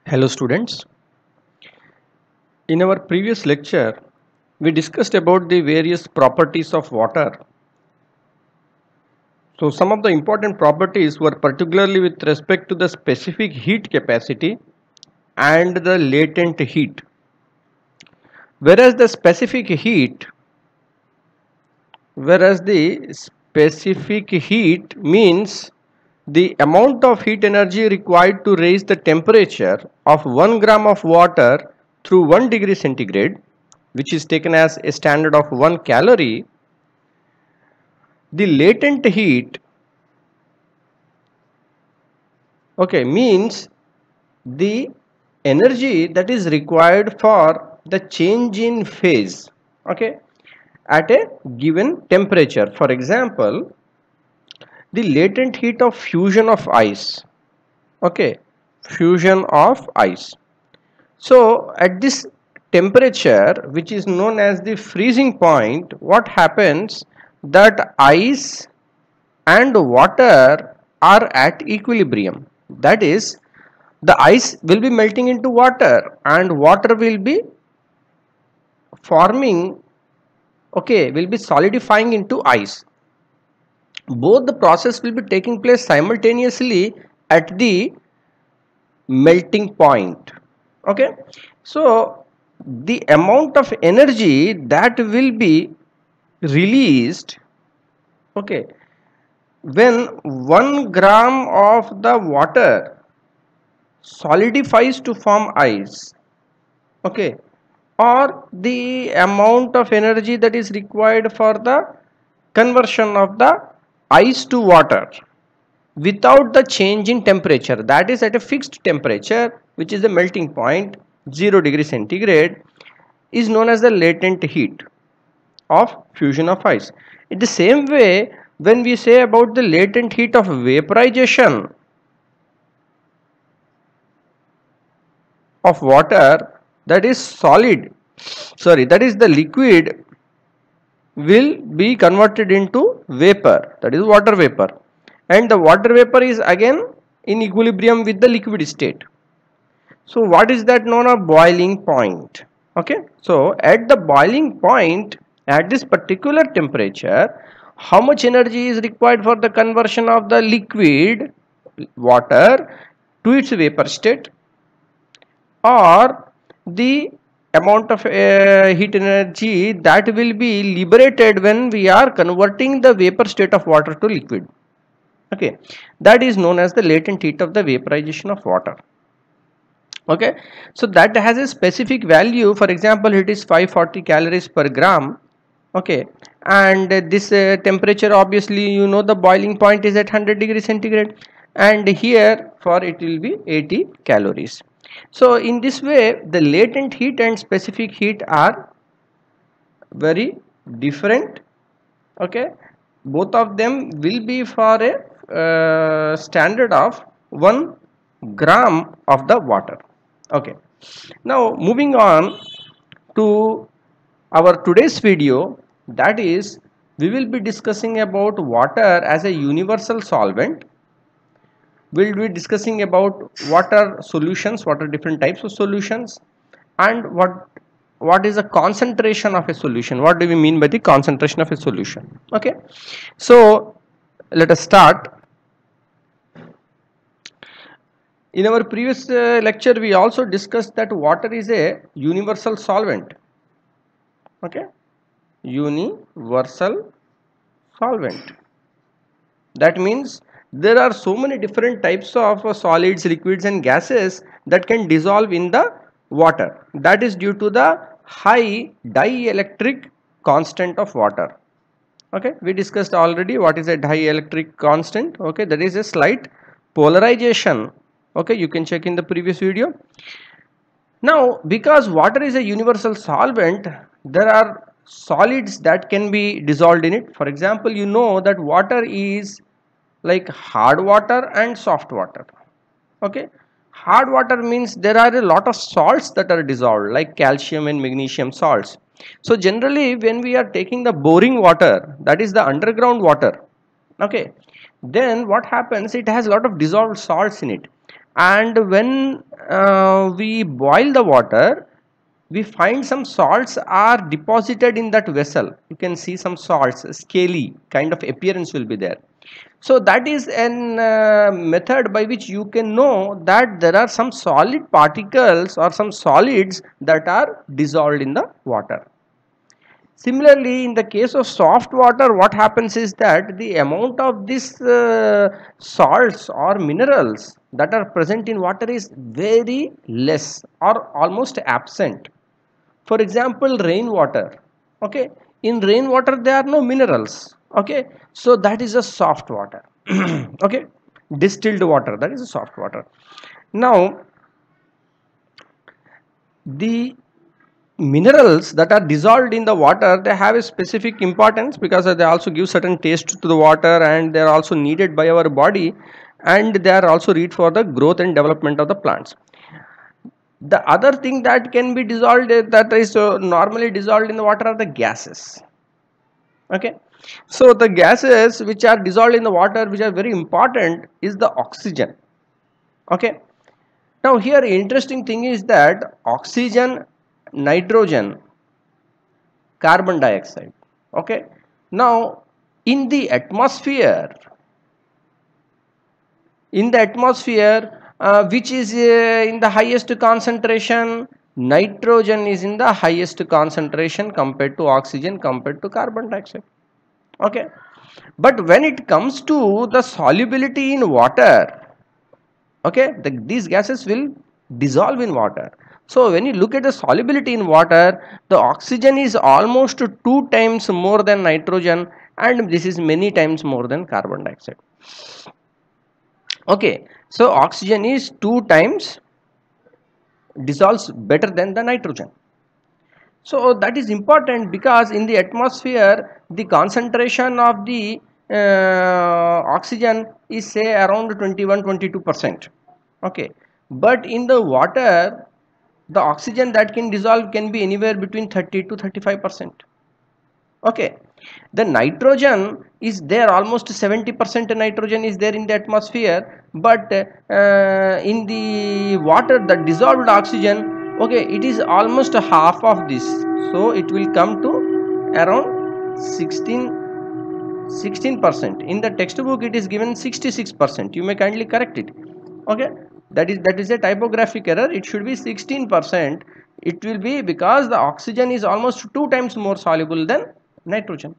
Hello students. In our previous lecture, we discussed about the various properties of water. So some of the important properties were particularly with respect to the specific heat capacity and the latent heat. Whereas the specific heat means the amount of heat energy required to raise the temperature of 1 gram of water through 1 degree centigrade, which is taken as a standard of 1 calorie. The latent heat means the energy that is required for the change in phase at a given temperature. For example, the latent heat of fusion of ice. Fusion of ice. So at this temperature, which is known as the freezing point, what happens that ice and water are at equilibrium. That is, the ice will be melting into water and water will be forming, will be solidifying into ice. Both the process will be taking place simultaneously at the melting point. So the amount of energy that will be released when 1 gram of the water solidifies to form ice, or the amount of energy that is required for the conversion of the ice to water without the change in temperature, that is at a fixed temperature, which is the melting point 0 degree centigrade, is known as the latent heat of fusion of ice. In the same way, when we say about the latent heat of vaporization of water, that is the liquid will be converted into vapor, that is water vapor, and the water vapor is again in equilibrium with the liquid state. So what is that known as boiling point? So at the boiling point, at this particular temperature, how much energy is required for the conversion of the liquid water to its vapor state, or the amount of heat energy that will be liberated when we are converting the vapor state of water to liquid. That is known as the latent heat of the vaporization of water. So that has a specific value. For example, it is 540 calories per gram. And this temperature, obviously you know the boiling point is at 100 degree centigrade, and here for it will be 80 calories. So in this way, the latent heat and specific heat are very different. Both of them will be for a standard of 1 gram of the water. Now moving on to our today's video, that is, we will be discussing about water as a universal solvent. We'll be discussing about water solutions, what are different types of solutions, and what is the concentration of a solution. What do we mean by the concentration of a solution? So let us start. In our previous lecture, we also discussed that water is a universal solvent. Universal solvent. That means there are so many different types of solids, liquids and gases that can dissolve in the water. That is due to the high dielectric constant of water. We discussed already what is a dielectric constant. That is a slight polarization. You can check in the previous video. Now, because water is a universal solvent, there are solids that can be dissolved in it. For example, you know that water is like hard water and soft water. Hard water means there are a lot of salts that are dissolved, like calcium and magnesium salts. So generally when we are taking the boring water, that is the underground water, then what happens, it has a lot of dissolved salts in it, and when we boil the water, we find some salts are deposited in that vessel. You can see some salts, scaly kind of appearance will be there. So that is an method by which you can know that there are some solid particles or some solids that are dissolved in the water. Similarly, in the case of soft water, what happens is that the amount of these salts or minerals that are present in water is very less or almost absent. For example, rainwater. Okay, in rainwater there are no minerals. Okay, so that is a soft water. Okay, distilled water, that is a soft water. Now, the minerals that are dissolved in the water, they have a specific importance because they also give certain taste to the water, and they are also needed by our body, and they are also needed for the growth and development of the plants. The other thing that can be dissolved, that is normally dissolved in the water, are the gases. Okay, so the gases which are dissolved in the water, which are very important, is the oxygen. Okay, now here interesting thing is that oxygen, nitrogen, carbon dioxide. Okay, now in the atmosphere, which is in the highest concentration, nitrogen is in the highest concentration compared to oxygen, compared to carbon dioxide. Okay, but when it comes to the solubility in water, okay, these gases will dissolve in water. So when you look at the solubility in water, the oxygen is almost 2 times more than nitrogen, and this is many times more than carbon dioxide. Okay, so oxygen is 2 times dissolves better than the nitrogen. So that is important because in the atmosphere the concentration of the oxygen is say around 21-22%. Okay, but in the water the oxygen that can dissolve can be anywhere between 30 to 35%. Okay, the nitrogen is there, almost 70% nitrogen is there in the atmosphere, but in the water, the dissolved oxygen, okay, it is almost half of this, so it will come to around 16%. In the textbook it is given 66%. You may kindly correct it. Okay, that is a typographic error. It should be 16%. It will be because the oxygen is almost 2 times more soluble than nitrogen.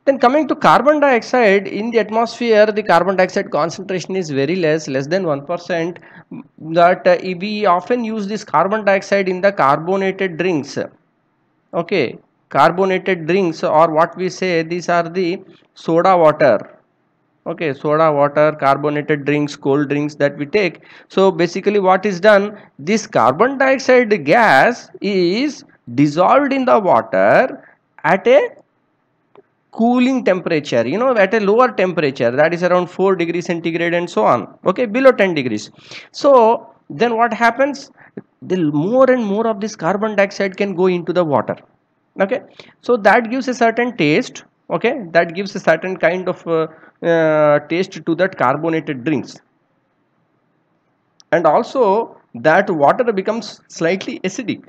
Then coming to carbon dioxide, in the atmosphere the carbon dioxide concentration is very less than 1%. That we often use this carbon dioxide in the carbonated drinks. Okay, carbonated drinks, or what we say, these are the soda water. Okay, soda water, carbonated drinks, cold drinks that we take. So basically what is done, this carbon dioxide gas is dissolved in the water at a cooling temperature, you know, at a lower temperature, that is around 4 degrees centigrade and so on. Okay, below 10 degrees. So then what happens, the more and more of this carbon dioxide can go into the water. Okay, so that gives a certain taste. Okay, that gives a certain kind of taste to that carbonated drinks, and also that water becomes slightly acidic.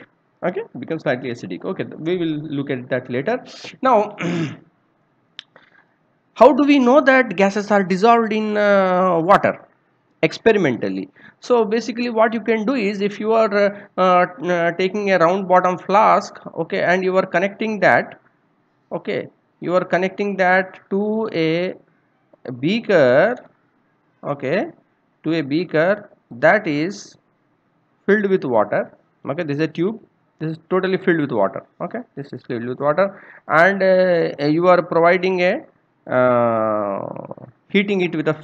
Okay, becomes slightly acidic. Okay, we will look at that later. Now how do we know that gases are dissolved in water? Experimentally. So basically what you can do is, if you are taking a round bottom flask, okay, and you are connecting that, okay, you are connecting that to a beaker, okay, to a beaker that is filled with water. Okay, this is a tube, this is totally filled with water. Okay, this is filled with water, and you are providing a heating it with a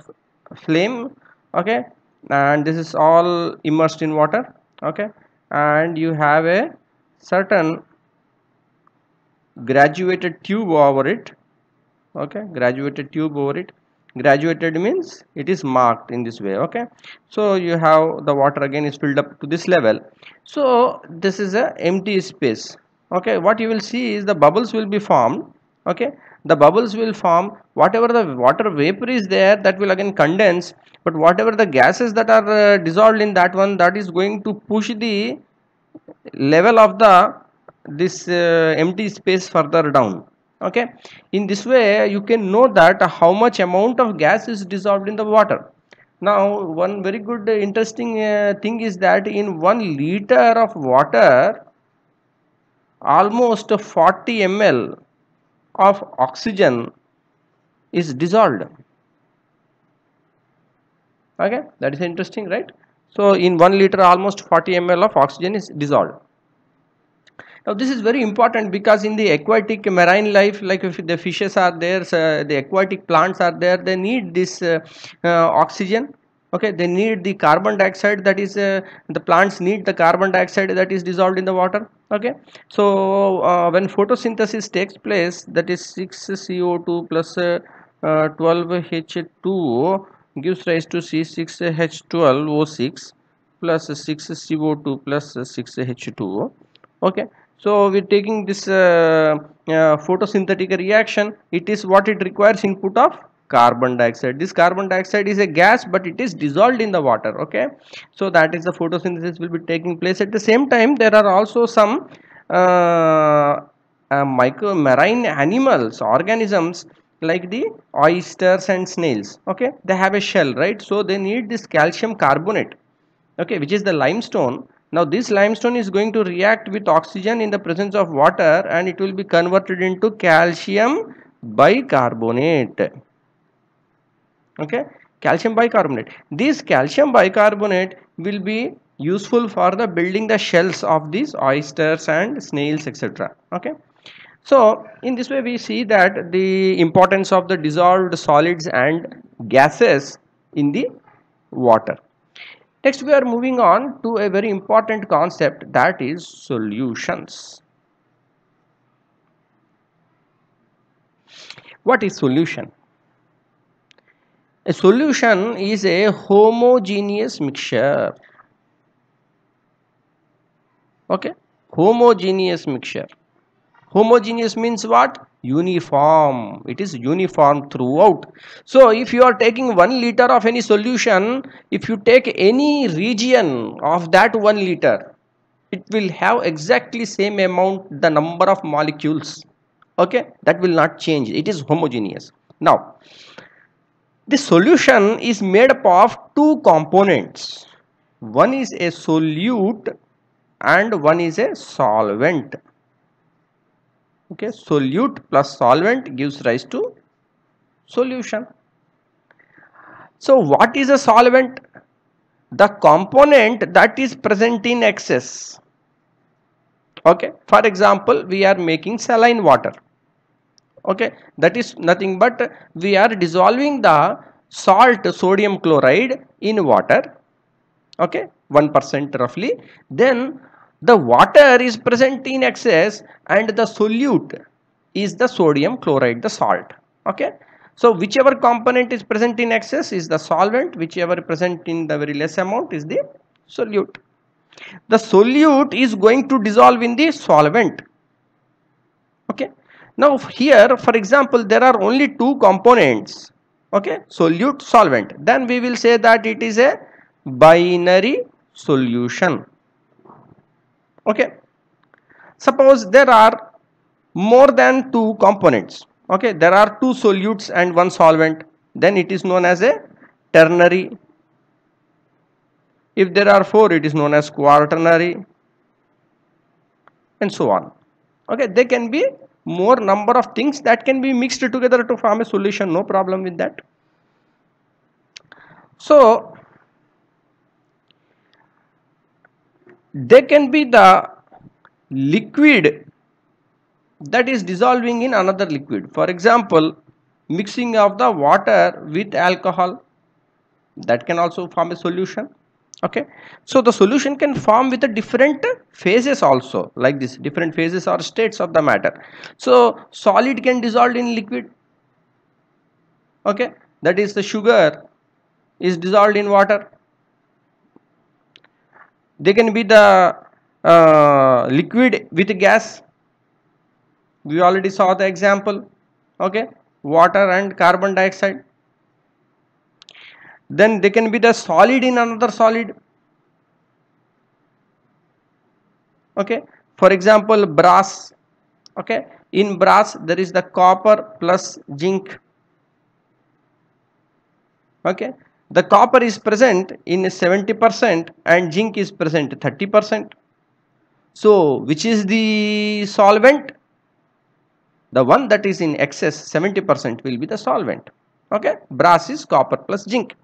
flame. Okay, and this is all immersed in water. Okay, and you have a certain graduated tube over it. Okay, graduated tube over it. Graduated means it is marked in this way. Okay, so you have the water again is filled up to this level. So this is a empty space. Okay, what you will see is the bubbles will be formed. Okay, the bubbles will form. Whatever the water vapor is there, that will again condense, but whatever the gases that are dissolved in that one, that is going to push the level of the this empty space further down. Okay, in this way you can know that how much amount of gas is dissolved in the water. Now one very good interesting thing is that in 1 liter of water, almost 40 ml of oxygen is dissolved. Okay, that is interesting, right? So in 1 liter, almost 40 ml of oxygen is dissolved. Now this is very important because in the aquatic marine life, like if the fishes are there, the aquatic plants are there, they need this oxygen. Okay, they need the carbon dioxide, that is the plants need the carbon dioxide that is dissolved in the water. Okay, so when photosynthesis takes place, that is 6 CO2 plus 12 H2 gives rise to C6H12O6 plus 6 CO2 plus 6 H2O. Okay, so we're taking this photosynthetic reaction. It is what it requires input of carbon dioxide. This carbon dioxide is a gas, but it is dissolved in the water. Okay, so that is the photosynthesis will be taking place. At the same time, there are also some micro marine animals, organisms like the oysters and snails. Okay, they have a shell, right? So they need this calcium carbonate, okay, which is the limestone. Now this limestone is going to react with oxygen in the presence of water, and it will be converted into calcium bicarbonate. Okay, calcium bicarbonate. This calcium bicarbonate will be useful for the building the shells of these oysters and snails, etc. Okay, so in this way we see that the importance of the dissolved solids and gases in the water. Next, we are moving on to a very important concept, that is solutions. What is solution? A solution is a homogeneous mixture. Okay, homogeneous mixture. Homogeneous means what? Uniform. It is uniform throughout. So if you are taking 1 liter of any solution, if you take any region of that 1 liter, it will have exactly same amount, the number of molecules. Okay, that will not change. It is homogeneous. Now the solution is made up of two components. One is a solute and one is a solvent. Okay, solute plus solvent gives rise to solution. So what is a solvent? The component that is present in excess. Okay, for example, we are making saline water. Okay, that is nothing but we are dissolving the salt sodium chloride in water. Okay, 1% roughly. Then the water is present in excess and the solute is the sodium chloride, the salt. Okay, so whichever component is present in excess is the solvent, whichever present in the very less amount is the solute. The solute is going to dissolve in the solvent. Okay, now here for example there are only two components. Okay, solute, solvent, then we will say that it is a binary solution. Okay, suppose there are more than two components. Okay, there are two solutes and one solvent, then it is known as a ternary. If there are four, it is known as quaternary, and so on. Okay, there can be more number of things that can be mixed together to form a solution, no problem with that. So there can be the liquid that is dissolving in another liquid. For example, mixing of the water with alcohol, that can also form a solution. Okay, so the solution can form with the different phases also, like this, different phases or states of the matter. So solid can dissolve in liquid. Okay, that is the sugar is dissolved in water. They can be the liquid with gas. We already saw the example. okay, water and carbon dioxide. Then they can be the solid in another solid, okay. For example, brass, okay. In brass there is the copper plus zinc, okay. The copper is present in 70% and zinc is present 30%. So which is the solvent? The one that is in excess 70% will be the solvent, okay. Brass is copper plus zinc.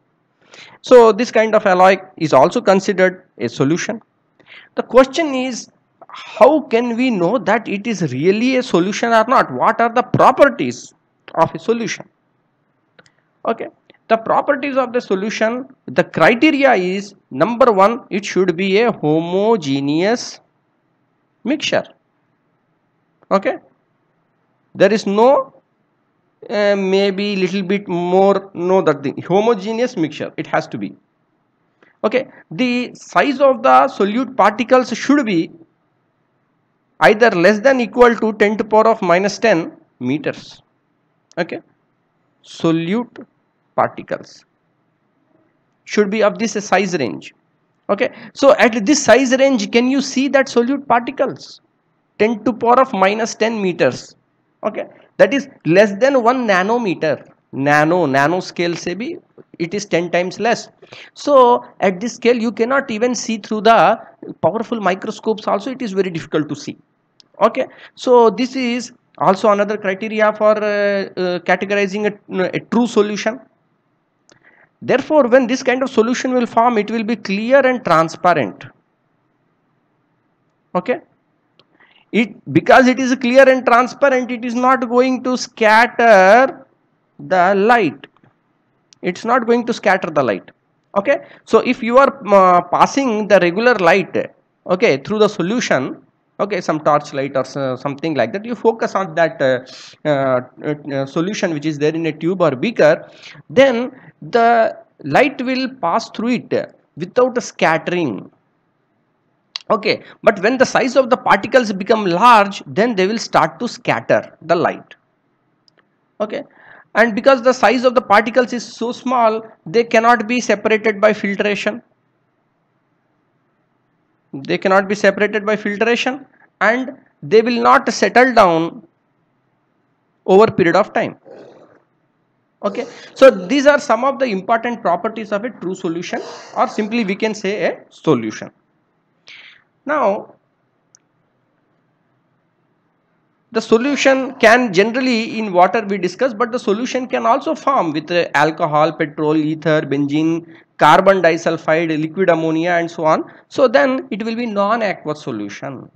So this kind of alloy is also considered a solution. The question is, how can we know that it is really a solution or not? What are the properties of a solution? Okay, the properties of the solution, the criteria is, number one, it should be a homogeneous mixture, okay. There is no maybe little bit more, no, that thing, homogeneous mixture it has to be, okay. The size of the solute particles should be either less than equal to 10 to power of minus 10 meters, okay. Solute particles should be of this size range, okay. So at this size range, can you see that solute particles 10 to power of minus 10 meters, okay. That is less than 1 nanometer. Nano scale se bhi it is 10 times less. So at this scale you cannot even see through the powerful microscopes also, it is very difficult to see, okay. So this is also another criteria for categorizing a true solution. Therefore when this kind of solution will form, it will be clear and transparent, okay. Because it is clear and transparent, it is not going to scatter the light. It's not going to scatter the light, okay. So if you are passing the regular light, okay, through the solution, okay, some torch light or something like that, you focus on that solution which is there in a tube or beaker, then the light will pass through it without scattering, okay. But when the size of the particles become large, then they will start to scatter the light, okay. And because the size of the particles is so small, they cannot be separated by filtration. They cannot be separated by filtration, and they will not settle down over period of time, okay. So these are some of the important properties of a true solution, or simply we can say a solution. Now the solution can generally in water we discuss, but the solution can also form with alcohol, petrol, ether, benzene, carbon disulfide, liquid ammonia and so on. So then it will be non-aqueous solution.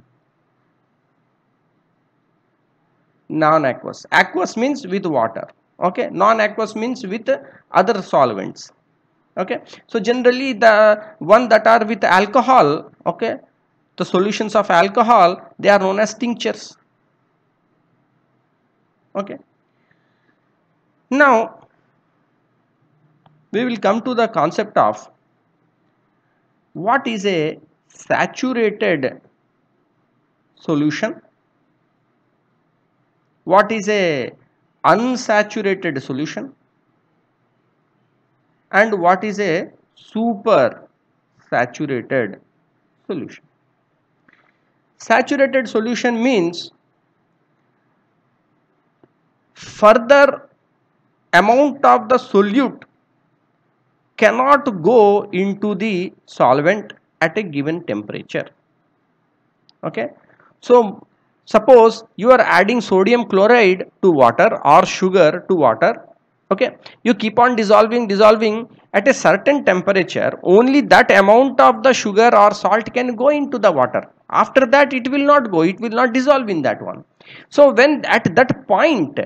Non-aqueous. Aqueous means with water, okay. Non-aqueous means with other solvents, okay. So generally the one that are with alcohol, okay, the solutions of alcohol, they are known as tinctures, okay. Now we will come to the concept of what is a saturated solution, what is a unsaturated solution, and what is a super saturated solution. Saturated solution means further amount of the solute cannot go into the solvent at a given temperature, okay. So suppose you are adding sodium chloride to water or sugar to water, okay. You keep on dissolving at a certain temperature, only that amount of the sugar or salt can go into the water. After that it will not go, it will not dissolve in that one. So when at that point,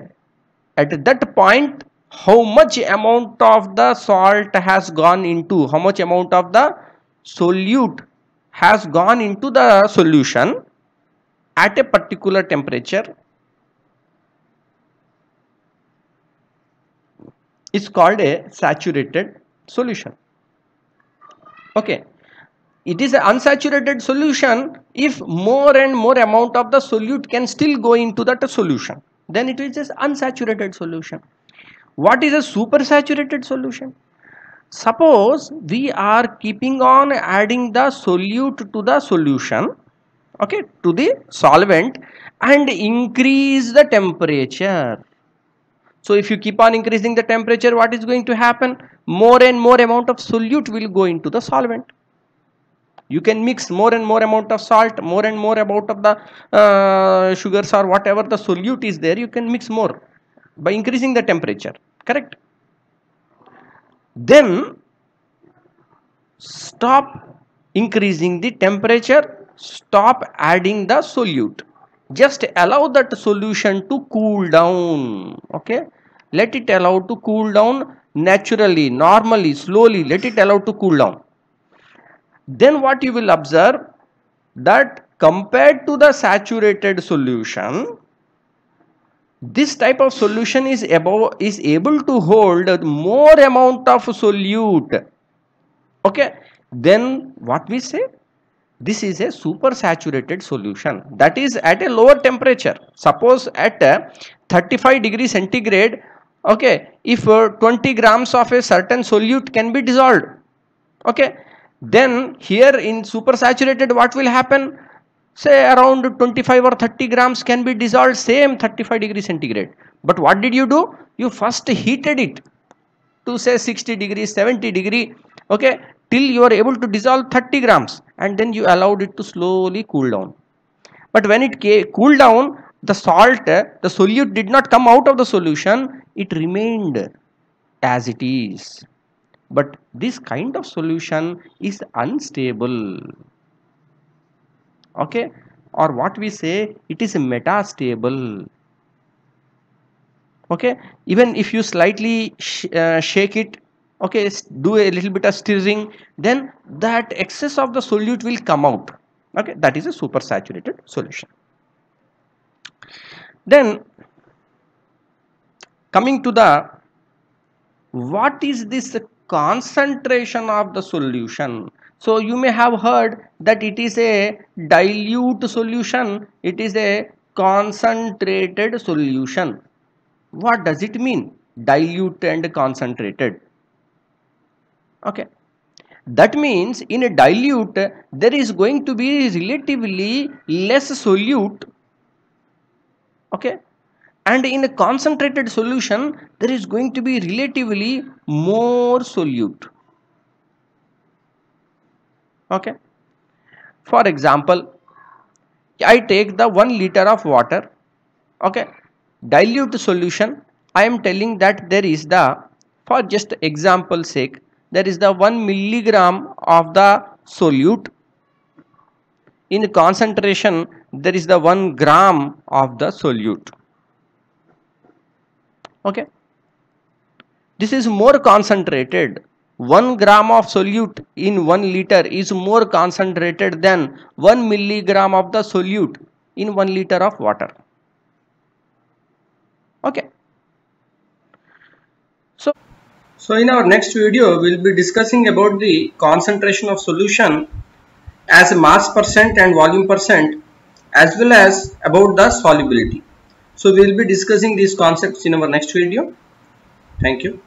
how much amount of the salt has gone into, how much amount of the solute has gone into the solution at a particular temperature is called a saturated solution, okay. It is an unsaturated solution if more and more amount of the solute can still go into that solution. then it is just unsaturated solution. What is a supersaturated solution? Suppose we are keeping on adding the solute to the solution, okay, to the solvent, and increase the temperature. So if you keep on increasing the temperature, what is going to happen? More and more amount of solute will go into the solvent. You can mix more and more amount of salt, more and more amount of the sugars or whatever the solute is there, you can mix more by increasing the temperature, correct? Then stop increasing the temperature, stop adding the solute, just allow that solution to cool down, okay, let it allow to cool down naturally, normally, slowly, let it allow to cool down. Then what you will observe, that compared to the saturated solution, this type of solution is able to hold more amount of solute, okay. Then what we say, this is a supersaturated solution, that is at a lower temperature. Suppose at 35 degrees centigrade, okay, if 20 grams of a certain solute can be dissolved, okay, then here in supersaturated what will happen, say around 25 or 30 grams can be dissolved, same 35 degrees centigrade. But what did you do? You first heated it to say 60 degrees, 70 degree, okay, till you are able to dissolve 30 grams, and then you allowed it to slowly cool down. But when it cooled down, the salt, the solute did not come out of the solution, it remained as it is. But this kind of solution is unstable, okay, or what we say, it is metastable, okay. Even if you slightly shake it, okay, do a little bit of stirring, then that excess of the solute will come out, okay, that is a supersaturated solution. Then coming to the, what is this concentration of the solution? So you may have heard that it is a dilute solution, it is a concentrated solution. What does it mean, dilute and concentrated? Okay, that means in a dilute there is going to be relatively less solute, okay, and in a concentrated solution there is going to be relatively more solute, okay. For example, I take the 1 liter of water, okay, dilute solution, I am telling that there is the, for just example sake, there is the 1 milligram of the solute. In concentration there is the 1 gram of the solute, okay. This is more concentrated. 1 gram of solute in 1 liter is more concentrated than 1 milligram of the solute in 1 liter of water, okay. So in our next video we will be discussing about the concentration of solution as mass percent and volume percent, as well as about the solubility. So we will be discussing these concepts in our next video. Thank you.